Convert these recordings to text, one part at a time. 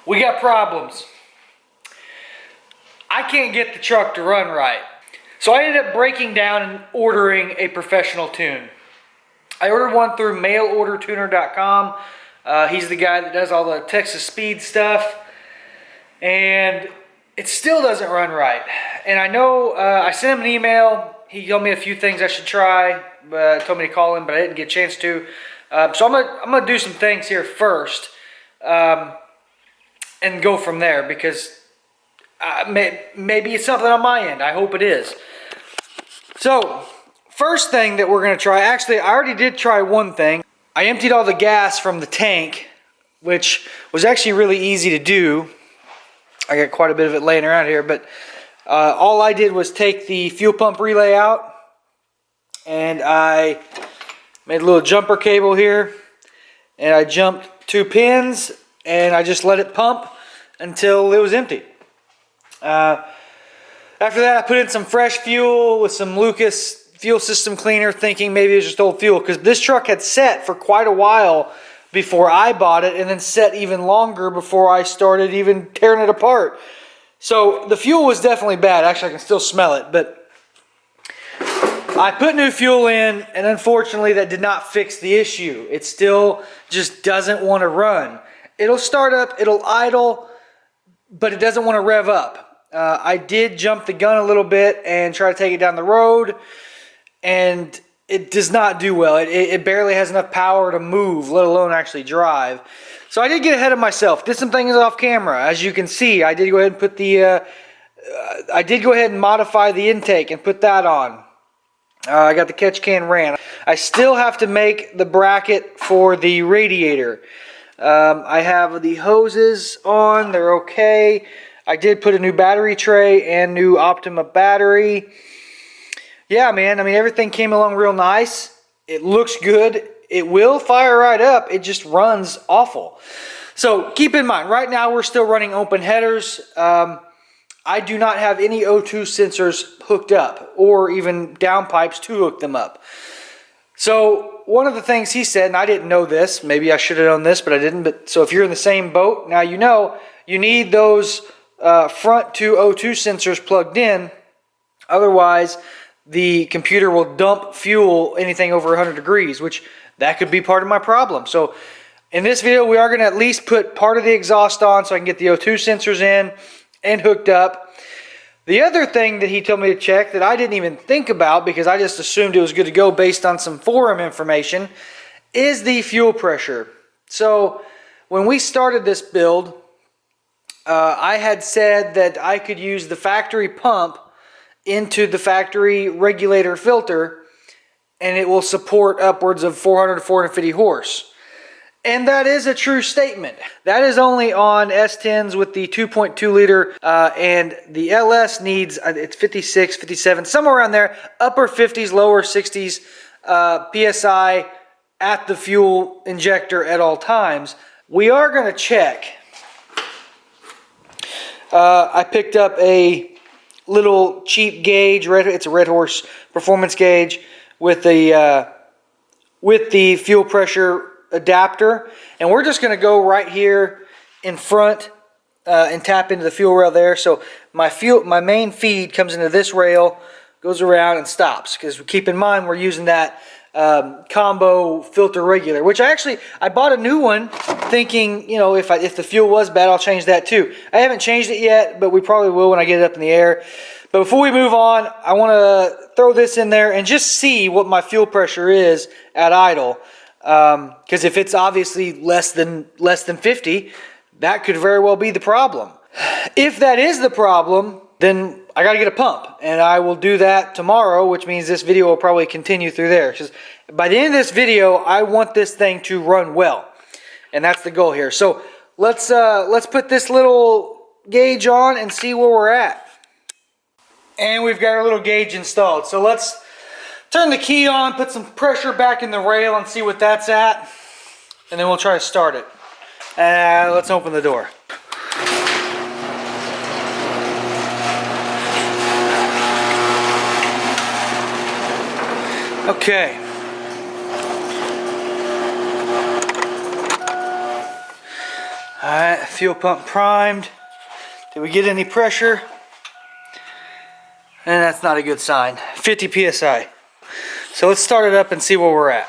We got problems. I can't get the truck to run right. So I ended up breaking down and ordering a professional tune. I ordered one through mailordertuner.com. He's the guy that does all the Texas speed stuff. And it still doesn't run right. And I know I sent him an email. He told me a few things I should try, but told me to call him, but I didn't get a chance to. So I'm gonna do some things here first, and go from there, because maybe it's something on my end. I hope it is. So first thing that we're gonna try, actually I already did try one thing. I emptied all the gas from the tank, which was actually really easy to do. I got quite a bit of it laying around here, but all I did was take the fuel pump relay out, and I made a little jumper cable here, and I jumped 2 pins, and I just let it pump until it was empty. After that, I put in some fresh fuel with some Lucas fuel system cleaner, thinking maybe it was just old fuel, because this truck had set for quite a while before I bought it, and then set even longer before I started even tearing it apart. So the fuel was definitely bad. Actually, I can still smell it, but I put new fuel in, and unfortunately that did not fix the issue. It still just doesn't want to run. It'll start up, it'll idle, but it doesn't want to rev up. I did jump the gun a little bit and try to take it down the road, and it does not do well. It barely has enough power to move, let alone actually drive. So I did get ahead of myself. Did some things off camera. As you can see, I did go ahead and put the I did go ahead and modify the intake and put that on. I got the catch can ran. I still have to make the bracket for the radiator. I have the hoses on. They're okay. I did put a new battery tray and new Optima battery. Yeah, man, I mean, everything came along real nice. It looks good. It will fire right up. It just runs awful. So keep in mind, right now we're still running open headers. I do not have any O2 sensors hooked up, or even downpipes to hook them up. So one of the things he said, and I didn't know this, maybe I should have known this, but I didn't. But so if you're in the same boat, now you know you need those front 2 O2 sensors plugged in. Otherwise, the computer will dump fuel anything over 100 degrees, which that could be part of my problem. So in this video, we are going to at least put part of the exhaust on so I can get the O2 sensors in and hooked up. The other thing that he told me to check that I didn't even think about, because I just assumed it was good to go based on some forum information, is the fuel pressure. So when we started this build, I had said that I could use the factory pump into the factory regulator filter, and it will support upwards of 400 to 450 horse. And that is a true statement. That is only on S10s with the 2.2 liter, and the LS needs, it's 56, 57, somewhere around there, upper 50s, lower 60s PSI at the fuel injector at all times. We are going to check. I picked up a little cheap gauge, it's a Red Horse performance gauge with the fuel pressure adapter, and we're just going to go right here in front and tap into the fuel rail there. So my main feed comes into this rail, goes around and stops, because keep in mind we're using that combo filter regulator, which I bought a new one thinking, you know, if the fuel was bad, I'll change that too. I haven't changed it yet, but we probably will when I get it up in the air. But before we move on, I want to throw this in there and just see what my fuel pressure is at idle. Because if it's obviously less than 50, that could very well be the problem. If that is the problem, then I got to get a pump, and I will do that tomorrow, which means this video will probably continue through there. Because by the end of this video, I want this thing to run well, and that's the goal here. So let's put this little gauge on and see where we're at. And we've got our little gauge installed. So let's turn the key on, put some pressure back in the rail and see what that's at. And then we'll try to start it. Let's open the door. Okay. Alright, Fuel pump primed. Did we get any pressure? And that's not a good sign. 50 psi. So let's start it up and see where we're at.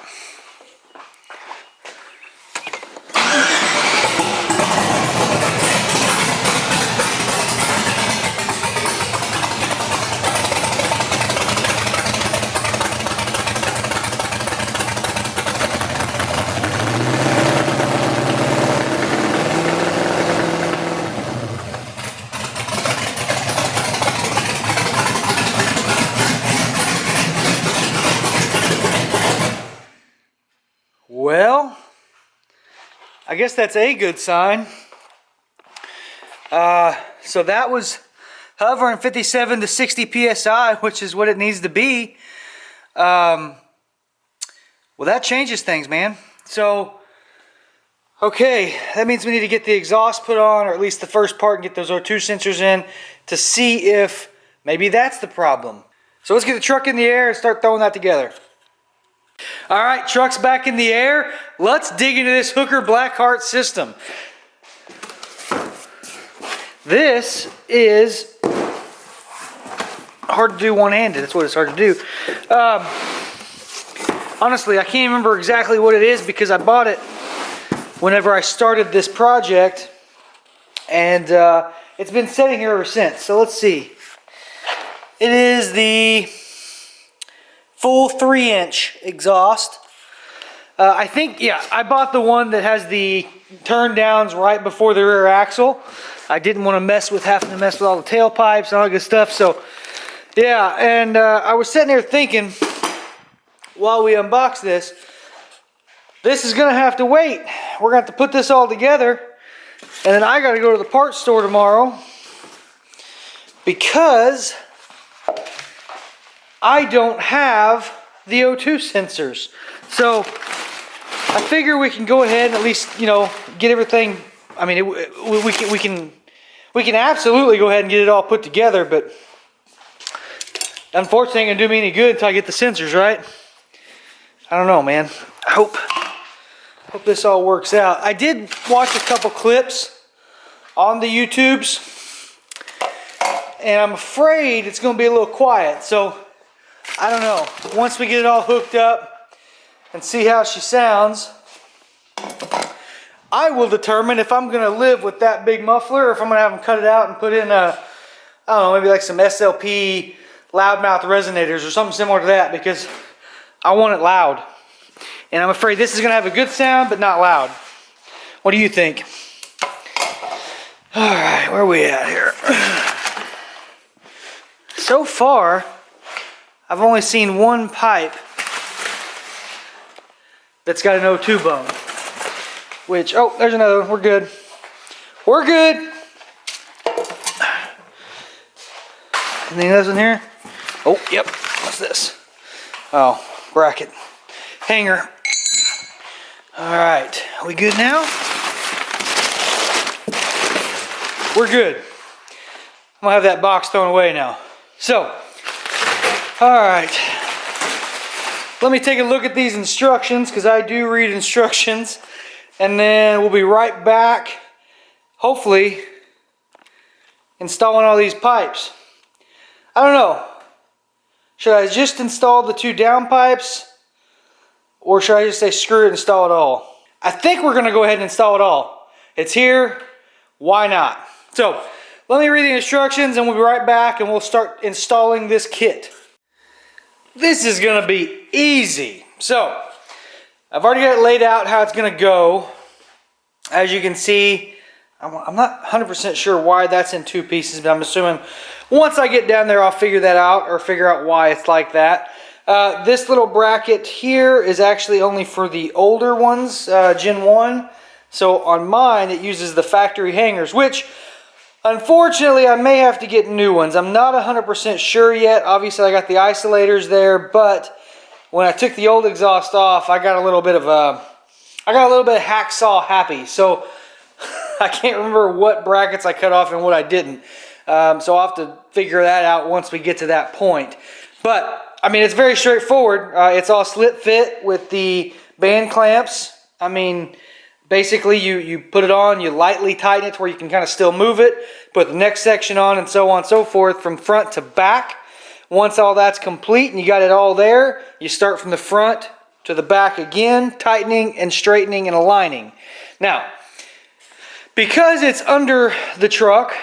Well, I guess that's a good sign. So that was hovering 57 to 60 psi, which is what it needs to be. Well, that changes things, man. So, okay, that means we need to get the exhaust put on, or at least the first part, and get those O2 sensors in to see if maybe that's the problem. So let's get the truck in the air and start throwing that together. All right, truck's back in the air. Let's dig into this Hooker Blackheart system. This is hard to do one-handed. That's what it's hard to do. Honestly, I can't remember exactly what it is because I bought it whenever I started this project, and it's been sitting here ever since. So let's see. It is the full 3-inch exhaust. I think, yeah, I bought the one that has the turn downs right before the rear axle. I didn't want to having to mess with all the tailpipes and all that good stuff. So, yeah, and I was sitting there thinking while we unbox this is going to have to wait. We're going to have to put this all together, and then I got to go to the parts store tomorrow because I don't have the O2 sensors. So I figure we can go ahead and at least, you know, get everything. I mean, we can absolutely go ahead and get it all put together, but unfortunately, it ain't gonna do me any good until I get the sensors right. I don't know, man. I hope this all works out. I did watch a couple clips on the YouTubes, and I'm afraid it's gonna be a little quiet. So I don't know. Once we get it all hooked up and see how she sounds, I will determine if I'm going to live with that big muffler or if I'm going to have them cut it out and put in I don't know, maybe like some SLP loudmouth resonators or something similar to that, because I want it loud. And I'm afraid this is going to have a good sound but not loud. What do you think? Alright, where are we at here? So far, I've only seen one pipe that's got an O2 bone. Which, oh, there's another one. We're good. We're good. Anything else in here? Oh, yep. What's this? Oh, bracket. Hanger. Alright. Are we good now? We're good. I'm going to have that box thrown away now. So, alright, let me take a look at these instructions, because I do read instructions, and then we'll be right back, hopefully, installing all these pipes. I don't know. Should I just install the 2 down pipes, or should I just say screw it, install it all? I think we're going to go ahead and install it all. It's here, why not? So, let me read the instructions and we'll be right back and we'll start installing this kit. This is going to be easy. So, I've already got it laid out how it's going to go. As you can see, I'm not 100% sure why that's in 2 pieces, but I'm assuming once I get down there I'll figure that out, or figure out why it's like that. This little bracket here is actually only for the older ones, Gen 1. So on mine it uses the factory hangers, which unfortunately, I may have to get new ones. I'm not 100% sure yet. Obviously, I got the isolators there, but when I took the old exhaust off, I got a little bit of hacksaw happy. So I can't remember what brackets I cut off and what I didn't. So I'll have to figure that out once we get to that point. But I mean, it's very straightforward. It's all slip fit with the band clamps. I mean, Basically, you put it on, you lightly tighten it to where you can kind of still move it, put the next section on, and so on and so forth from front to back. Once all that's complete and you got it all there, you start from the front to the back again, tightening and straightening and aligning. Now, because it's under the truck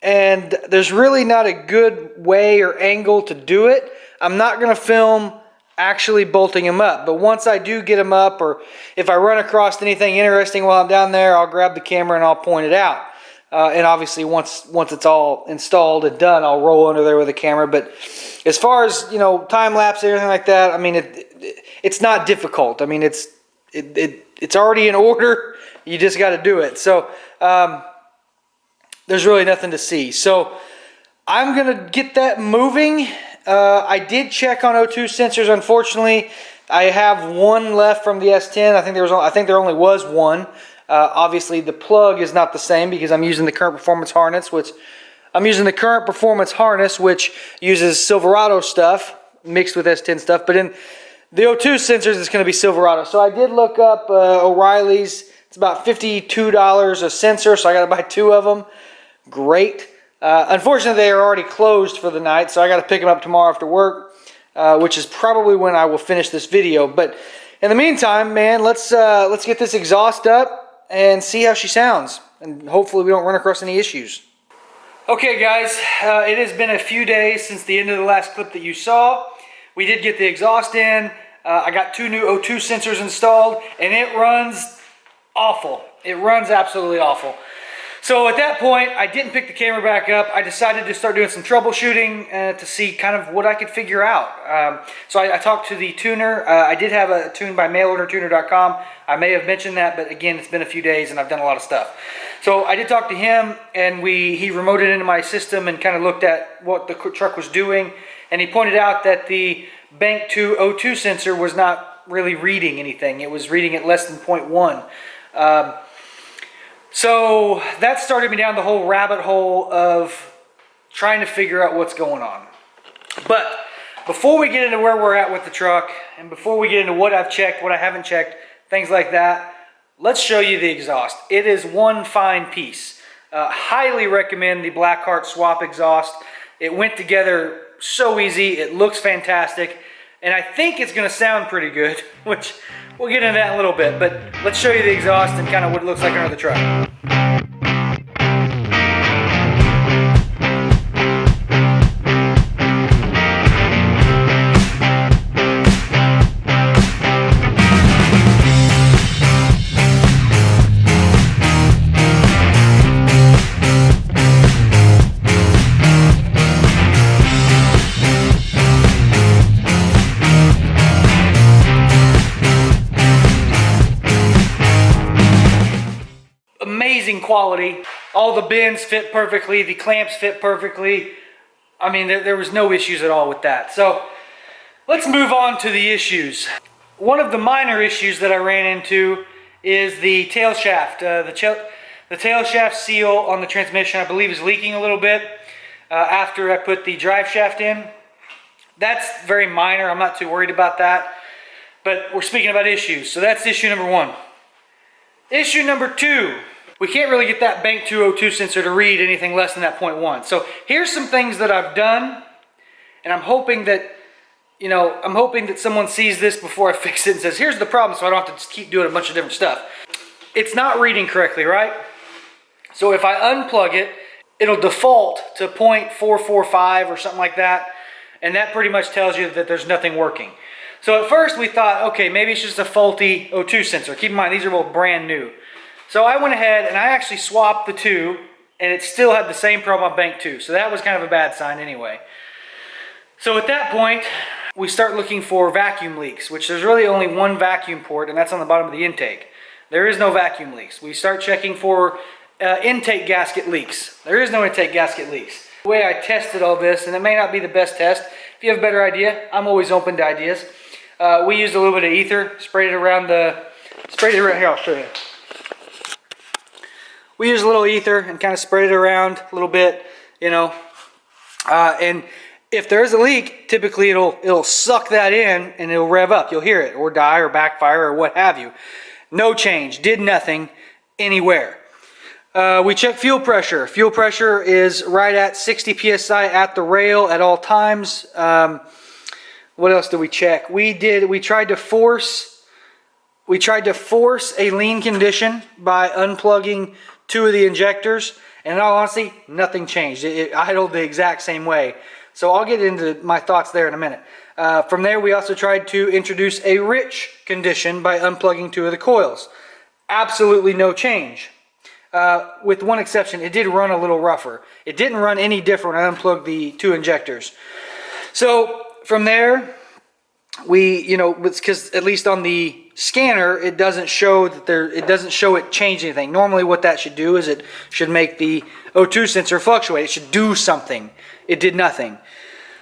and there's really not a good way or angle to do it, I'm not going to film actually bolting them up. But once I do get them up, or if I run across anything interesting while I'm down there, I'll grab the camera and I'll point it out. And obviously once it's all installed and done, I'll roll under there with the camera. But as far as, you know, time lapse and everything like that, I mean, it's not difficult. I mean, it's already in order. You just got to do it. So there's really nothing to see. So I'm gonna get that moving. I did check on O2 sensors. Unfortunately, I have one left from the S10. I think there only was one. Obviously, the plug is not the same because I'm using the current performance harness, which uses Silverado stuff mixed with S10 stuff. But in the O2 sensors, it's going to be Silverado. So I did look up O'Reilly's. It's about $52 a sensor, so I got to buy 2 of them. Great. Unfortunately, they are already closed for the night, so I got to pick them up tomorrow after work, which is probably when I will finish this video. But in the meantime, man, let's get this exhaust up and see how she sounds, and hopefully we don't run across any issues. Okay, guys, it has been a few days since the end of the last clip that you saw. We did get the exhaust in. I got 2 new O2 sensors installed, and it runs awful. It runs absolutely awful. So at that point, I didn't pick the camera back up. I decided to start doing some troubleshooting to see kind of what I could figure out. So I talked to the tuner. I did have a tune by mailordertuner.com. I may have mentioned that, but again, it's been a few days and I've done a lot of stuff. So I did talk to him, and he remoted into my system and kind of looked at what the truck was doing. And he pointed out that the Bank 2 O2 sensor was not really reading anything. It was reading at less than 0.1. So that started me down the whole rabbit hole of trying to figure out what's going on. But before we get into where we're at with the truck, and before we get into what I've checked, what I haven't checked, things like that, let's show you the exhaust. It is one fine piece. Highly recommend the Blackheart swap exhaust. It went together so easy. It looks fantastic. And I think it's going to sound pretty good, which we'll get into that in a little bit. But let's show you the exhaust and kind of what it looks like under the truck. Amazing quality. All the bends fit perfectly. The clamps fit perfectly. I mean, there was no issues at all with that. So let's move on to the issues. One of the minor issues that I ran into is the tail shaft. The tail shaft seal on the transmission, I believe, is leaking a little bit after I put the drive shaft in. That's very minor. I'm not too worried about that. But we're speaking about issues. So that's issue number 1. Issue number 2. We can't really get that Bank 2 O2 sensor to read anything less than that 0.1. So here's some things that I've done, and I'm hoping that, someone sees this before I fix it and says, here's the problem, so I don't have to just keep doing a bunch of different stuff. It's not reading correctly, right? So if I unplug it, it'll default to 0.445 or something like that, and that pretty much tells you that there's nothing working. So at first we thought, okay, maybe it's just a faulty O2 sensor. Keep in mind, these are both brand new. So I went ahead and I actually swapped the 2, and it still had the same problem on Bank 2. So that was kind of a bad sign anyway. So at that point, we start looking for vacuum leaks, which there's really only one vacuum port, and that's on the bottom of the intake. There is no vacuum leaks. We start checking for intake gasket leaks. There is no intake gasket leaks. The way I tested all this, and it may not be the best test. If you have a better idea, I'm always open to ideas. We used a little bit of ether, sprayed it around here, I'll show you. We used a little ether and kind of sprayed it around a little bit, and if there is a leak, typically it'll suck that in and it'll rev up. You'll hear it, or die, or backfire, or what have you. No change, did nothing anywhere. We checked fuel pressure. Fuel pressure is right at 60 psi at the rail at all times. What else did we check? We tried to force a lean condition by unplugging 2 of the injectors, and in all honesty, nothing changed. It idled the exact same way. So I'll get into my thoughts there in a minute. From there, we also tried to introduce a rich condition by unplugging 2 of the coils. Absolutely no change. With one exception, it did run a little rougher. It didn't run any different when I unplugged the 2 injectors. So from there, because at least on the scanner, it doesn't show it change anything. Normally what that should do is it should make the O2 sensor fluctuate. It should do something. It did nothing.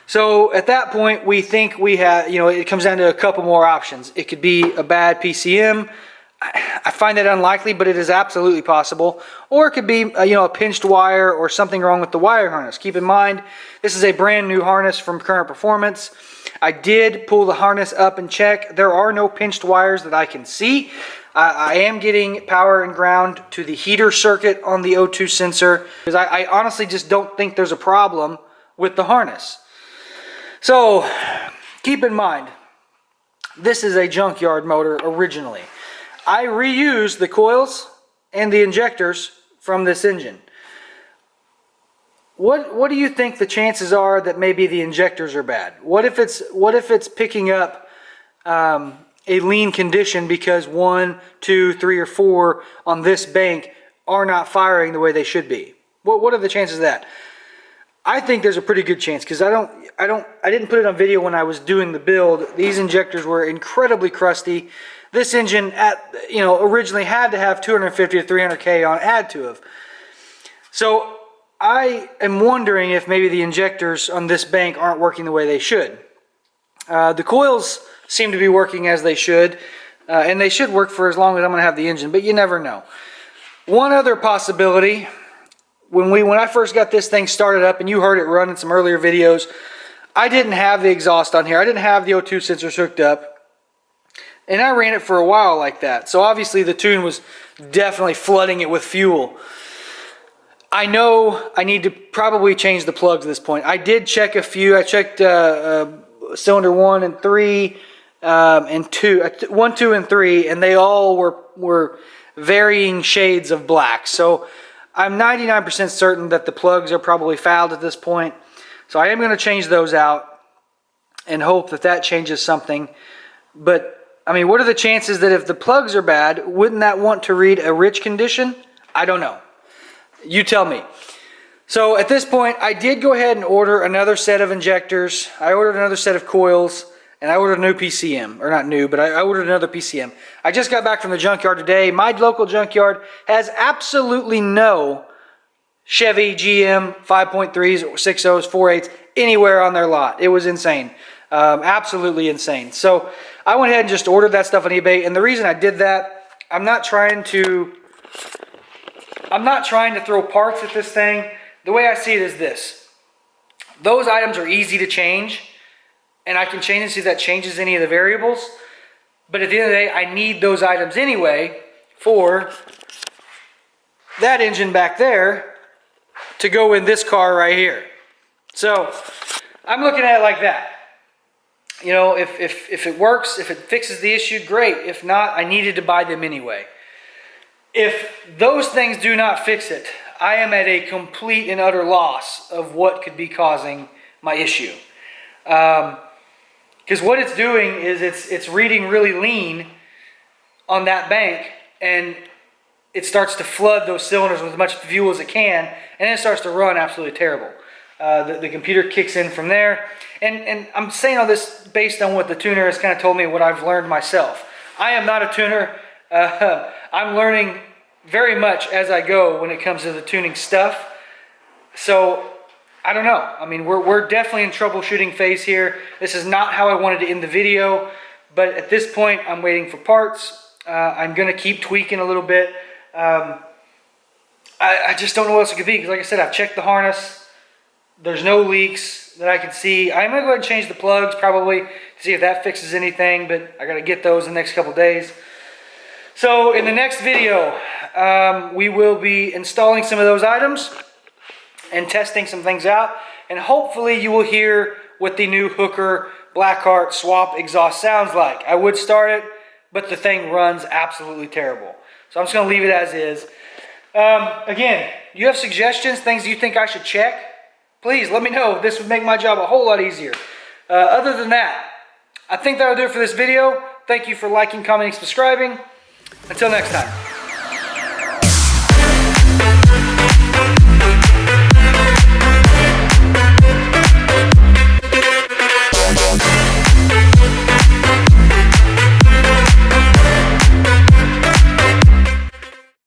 So at that point, we think we have, it comes down to a couple more options. It could be a bad PCM. I find that unlikely, but it is absolutely possible. Or it could be, a pinched wire or something wrong with the wire harness. Keep in mind, this is a brand new harness from Current Performance. I did pull the harness up and check. There are no pinched wires that I can see. I am getting power and ground to the heater circuit on the O2 sensor, because I honestly just don't think there's a problem with the harness. So keep in mind, this is a junkyard motor originally. I reused the coils and the injectors from this engine. What do you think the chances are that maybe the injectors are bad? What if it's picking up a lean condition because 1, 2, 3, or 4 on this bank are not firing the way they should be? What are the chances of that? I think there's a pretty good chance, because I didn't put it on video when I was doing the build. These injectors were incredibly crusty. This engine originally had to have 250 to 300K on add to have. So I am wondering if maybe the injectors on this bank aren't working the way they should. The coils seem to be working as they should, and they should work for as long as I'm going to have the engine, but you never know. One other possibility, when I first got this thing started up, and you heard it run in some earlier videos, I didn't have the exhaust on here. I didn't have the O2 sensors hooked up, and I ran it for a while like that. So obviously the tune was definitely flooding it with fuel. I know I need to probably change the plugs at this point. I did check a few. I checked cylinder 1 and 3 and 2, 1, 2, and 3, and they all were varying shades of black. So I'm 99% certain that the plugs are probably fouled at this point. So I am going to change those out and hope that changes something. But I mean, what are the chances that if the plugs are bad, wouldn't that want to read a rich condition? I don't know. You tell me. So at this point, I did go ahead and order another set of injectors. I ordered another set of coils, and I ordered a new PCM. Or not new, but I ordered another PCM. I just got back from the junkyard today. My local junkyard has absolutely no Chevy GM 5.3s, 6.0s, 4.8s anywhere on their lot. It was insane. Absolutely insane. So I went ahead and just ordered that stuff on eBay. And the reason I did that, I'm not trying to throw parts at this thing. The way I see it is this. Those items are easy to change, and I can change and see if that changes any of the variables. But at the end of the day, I need those items anyway for that engine back there to go in this car right here. So I'm looking at it like that. If it works, if it fixes the issue, great. If not, I needed to buy them anyway. If those things do not fix it, I am at a complete and utter loss of what could be causing my issue. Because what it's doing is it's reading really lean on that bank, and it starts to flood those cylinders with as much fuel as it can, and then it starts to run absolutely terrible. The computer kicks in from there, and I'm saying all this based on what the tuner has kind of told me, what I've learned myself. I am not a tuner. I'm learning very much as I go when it comes to the tuning stuff. So I don't know. I mean, we're definitely in troubleshooting phase here. This is not how I wanted to end the video, but at this point I'm waiting for parts. I'm going to keep tweaking a little bit. I just don't know what else it could be, because like I said, I've checked the harness. There's no leaks that I can see. I'm going to go ahead and change the plugs probably to see if that fixes anything, but I got to get those in the next couple days. So in the next video, we will be installing some of those items and testing some things out. And hopefully you will hear what the new Hooker Blackheart swap exhaust sounds like. I would start it, but the thing runs absolutely terrible. So I'm just gonna leave it as is. Again, you have suggestions, things you think I should check? Please let me know. This would make my job a whole lot easier. Other than that, I think that'll do it for this video. Thank you for liking, commenting, subscribing. Until next time.